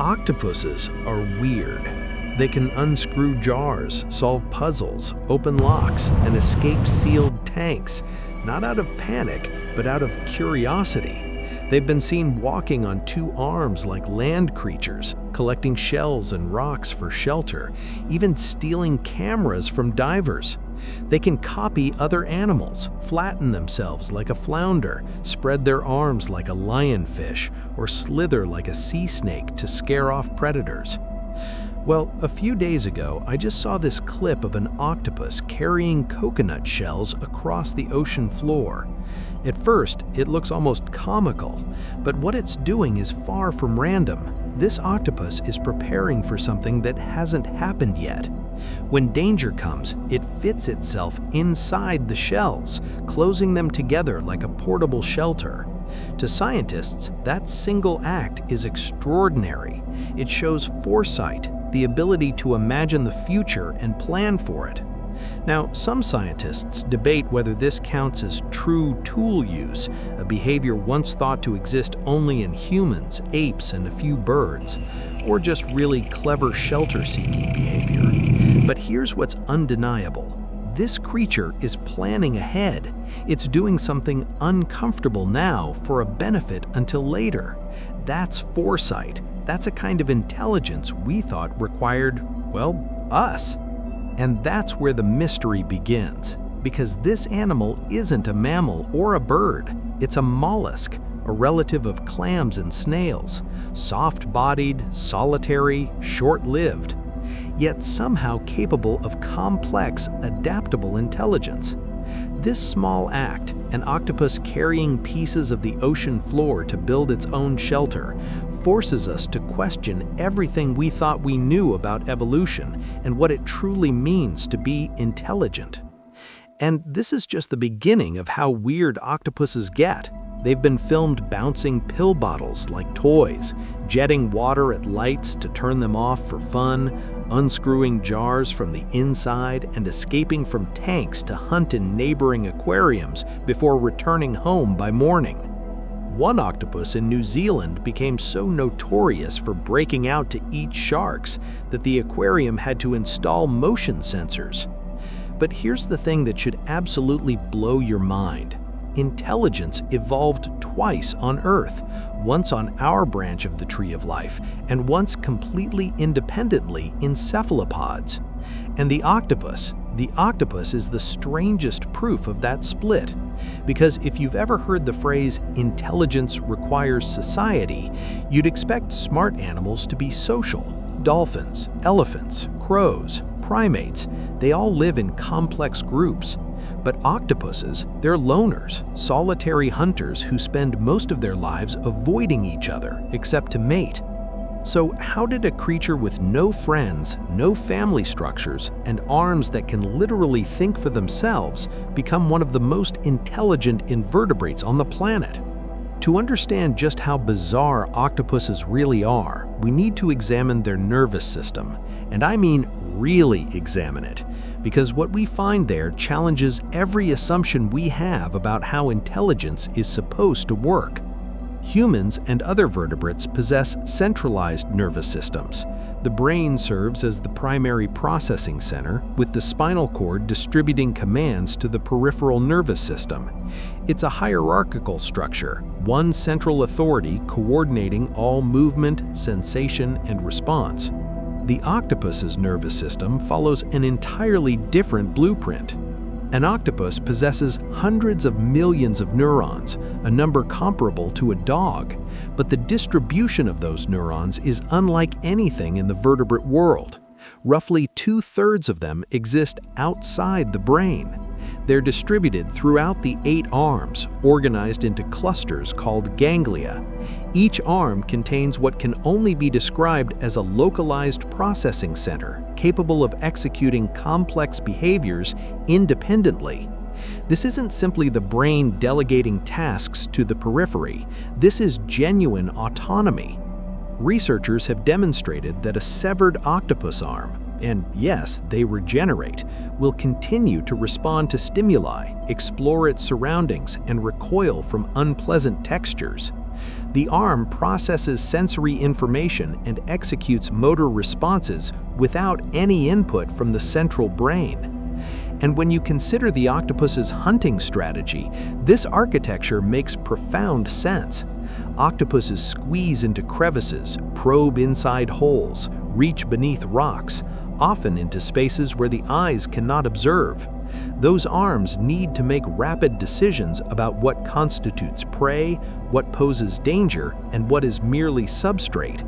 Octopuses are weird. They can unscrew jars, solve puzzles, open locks, and escape sealed tanks, not out of panic, but out of curiosity. They've been seen walking on two arms like land creatures, collecting shells and rocks for shelter, even stealing cameras from divers. They can copy other animals, flatten themselves like a flounder, spread their arms like a lionfish, or slither like a sea snake to scare off predators. Well, a few days ago, I just saw this clip of an octopus carrying coconut shells across the ocean floor. At first, it looks almost comical, but what it's doing is far from random. This octopus is preparing for something that hasn't happened yet. When danger comes, it fits itself inside the shells, closing them together like a portable shelter. To scientists, that single act is extraordinary. It shows foresight, the ability to imagine the future and plan for it. Now, some scientists debate whether this counts as true tool use, a behavior once thought to exist only in humans, apes, and a few birds, or just really clever shelter-seeking behavior. But here's what's undeniable. This creature is planning ahead. It's doing something uncomfortable now for a benefit until later. That's foresight. That's a kind of intelligence we thought required, well, us. And that's where the mystery begins, because this animal isn't a mammal or a bird. It's a mollusk, a relative of clams and snails, soft-bodied, solitary, short-lived, yet somehow capable of complex, adaptable intelligence. This small act, an octopus carrying pieces of the ocean floor to build its own shelter, forces us to question everything we thought we knew about evolution and what it truly means to be intelligent. And this is just the beginning of how weird octopuses get. They've been filmed bouncing pill bottles like toys, jetting water at lights to turn them off for fun, unscrewing jars from the inside, and escaping from tanks to hunt in neighboring aquariums before returning home by morning. One octopus in New Zealand became so notorious for breaking out to eat sharks that the aquarium had to install motion sensors. But here's the thing that should absolutely blow your mind. Intelligence evolved twice on Earth, once on our branch of the tree of life, and once completely independently in cephalopods. And the octopus is the strangest proof of that split. Because if you've ever heard the phrase, intelligence requires society, you'd expect smart animals to be social. Dolphins, elephants, crows, primates, they all live in complex groups. But octopuses, they're loners, solitary hunters who spend most of their lives avoiding each other, except to mate. So how did a creature with no friends, no family structures, and arms that can literally think for themselves become one of the most intelligent invertebrates on the planet? To understand just how bizarre octopuses really are, we need to examine their nervous system. And I mean really examine it, because what we find there challenges every assumption we have about how intelligence is supposed to work. Humans and other vertebrates possess centralized nervous systems. The brain serves as the primary processing center, with the spinal cord distributing commands to the peripheral nervous system. It's a hierarchical structure, one central authority coordinating all movement, sensation, and response. The octopus's nervous system follows an entirely different blueprint. An octopus possesses hundreds of millions of neurons, a number comparable to a dog, but the distribution of those neurons is unlike anything in the vertebrate world. Roughly 2/3 of them exist outside the brain. They're distributed throughout the 8 arms, organized into clusters called ganglia. Each arm contains what can only be described as a localized processing center, capable of executing complex behaviors independently. This isn't simply the brain delegating tasks to the periphery. This is genuine autonomy. Researchers have demonstrated that a severed octopus arm, and yes, they regenerate, will continue to respond to stimuli, explore its surroundings, and recoil from unpleasant textures. The arm processes sensory information and executes motor responses without any input from the central brain. And when you consider the octopus's hunting strategy, this architecture makes profound sense. Octopuses squeeze into crevices, probe inside holes, reach beneath rocks, often into spaces where the eyes cannot observe. Those arms need to make rapid decisions about what constitutes prey, what poses danger, and what is merely substrate.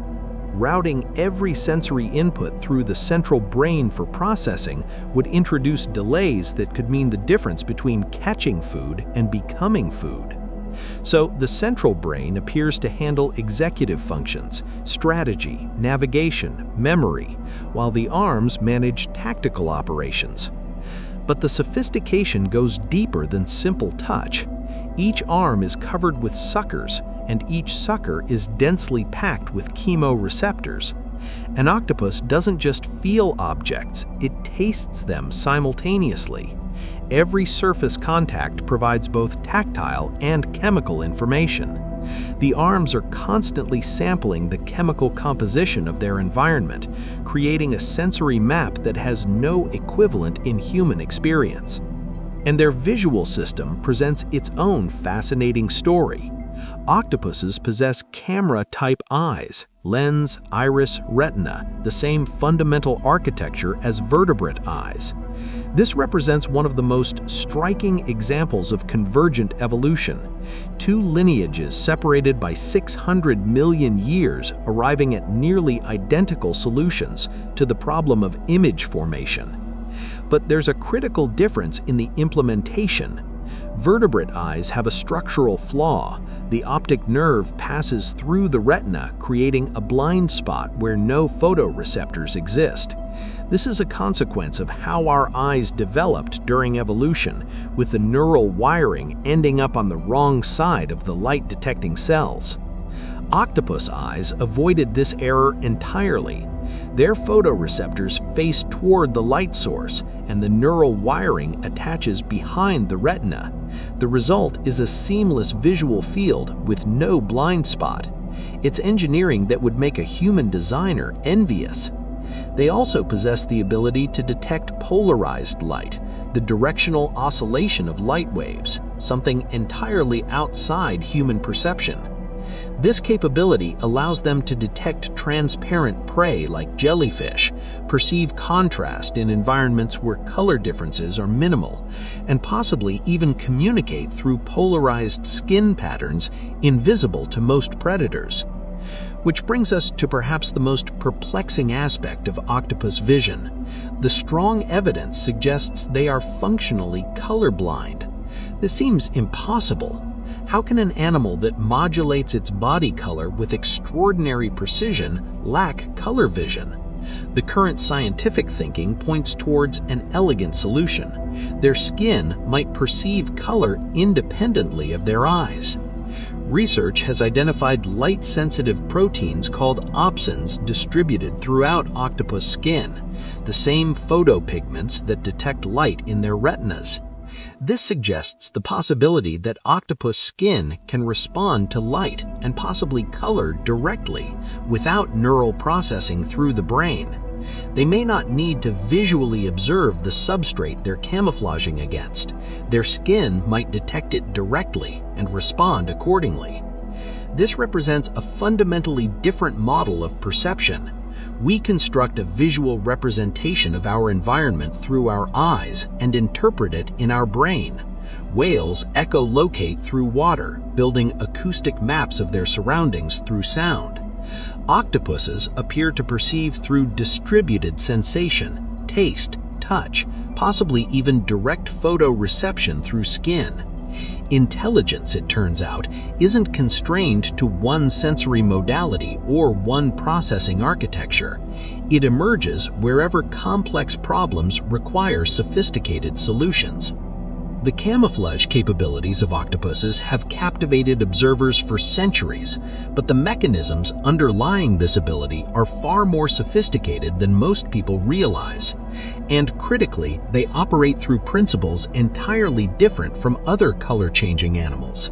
Routing every sensory input through the central brain for processing would introduce delays that could mean the difference between catching food and becoming food. So the central brain appears to handle executive functions, strategy, navigation, memory, while the arms manage tactical operations. But the sophistication goes deeper than simple touch. Each arm is covered with suckers, and each sucker is densely packed with chemoreceptors. An octopus doesn't just feel objects, it tastes them simultaneously. Every surface contact provides both tactile and chemical information. The arms are constantly sampling the chemical composition of their environment, creating a sensory map that has no equivalent in human experience. And their visual system presents its own fascinating story. Octopuses possess camera-type eyes, lens, iris, retina, the same fundamental architecture as vertebrate eyes. This represents one of the most striking examples of convergent evolution. Two lineages separated by 600 million years, arriving at nearly identical solutions to the problem of image formation. But there's a critical difference in the implementation. Vertebrate eyes have a structural flaw. The optic nerve passes through the retina, creating a blind spot where no photoreceptors exist. This is a consequence of how our eyes developed during evolution, with the neural wiring ending up on the wrong side of the light-detecting cells. Octopus eyes avoided this error entirely. Their photoreceptors face toward the light source, and the neural wiring attaches behind the retina. The result is a seamless visual field with no blind spot. It's engineering that would make a human designer envious. They also possess the ability to detect polarized light, the directional oscillation of light waves, something entirely outside human perception. This capability allows them to detect transparent prey like jellyfish, perceive contrast in environments where color differences are minimal, and possibly even communicate through polarized skin patterns invisible to most predators. Which brings us to perhaps the most perplexing aspect of octopus vision. The strong evidence suggests they are functionally colorblind. This seems impossible. How can an animal that modulates its body color with extraordinary precision lack color vision? The current scientific thinking points towards an elegant solution. Their skin might perceive color independently of their eyes. Research has identified light-sensitive proteins called opsins distributed throughout octopus skin, the same photopigments that detect light in their retinas. This suggests the possibility that octopus skin can respond to light and possibly color directly without neural processing through the brain. They may not need to visually observe the substrate they're camouflaging against. Their skin might detect it directly and respond accordingly. This represents a fundamentally different model of perception. We construct a visual representation of our environment through our eyes and interpret it in our brain. Whales echolocate through water, building acoustic maps of their surroundings through sound. Octopuses appear to perceive through distributed sensation, taste, touch, possibly even direct photoreception through skin. Intelligence, it turns out, isn't constrained to one sensory modality or one processing architecture. It emerges wherever complex problems require sophisticated solutions. The camouflage capabilities of octopuses have captivated observers for centuries, but the mechanisms underlying this ability are far more sophisticated than most people realize. And critically, they operate through principles entirely different from other color-changing animals.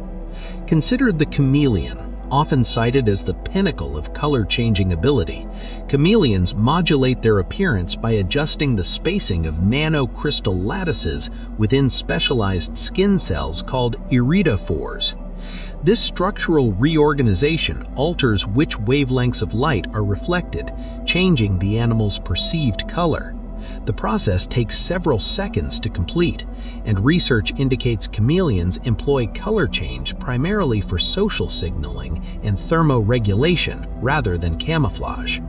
Consider the chameleon, Often cited as the pinnacle of color-changing ability, chameleons modulate their appearance by adjusting the spacing of nanocrystal lattices within specialized skin cells called iridophores. This structural reorganization alters which wavelengths of light are reflected, changing the animal's perceived color. The process takes several seconds to complete, and research indicates chameleons employ color change primarily for social signaling and thermoregulation rather than camouflage.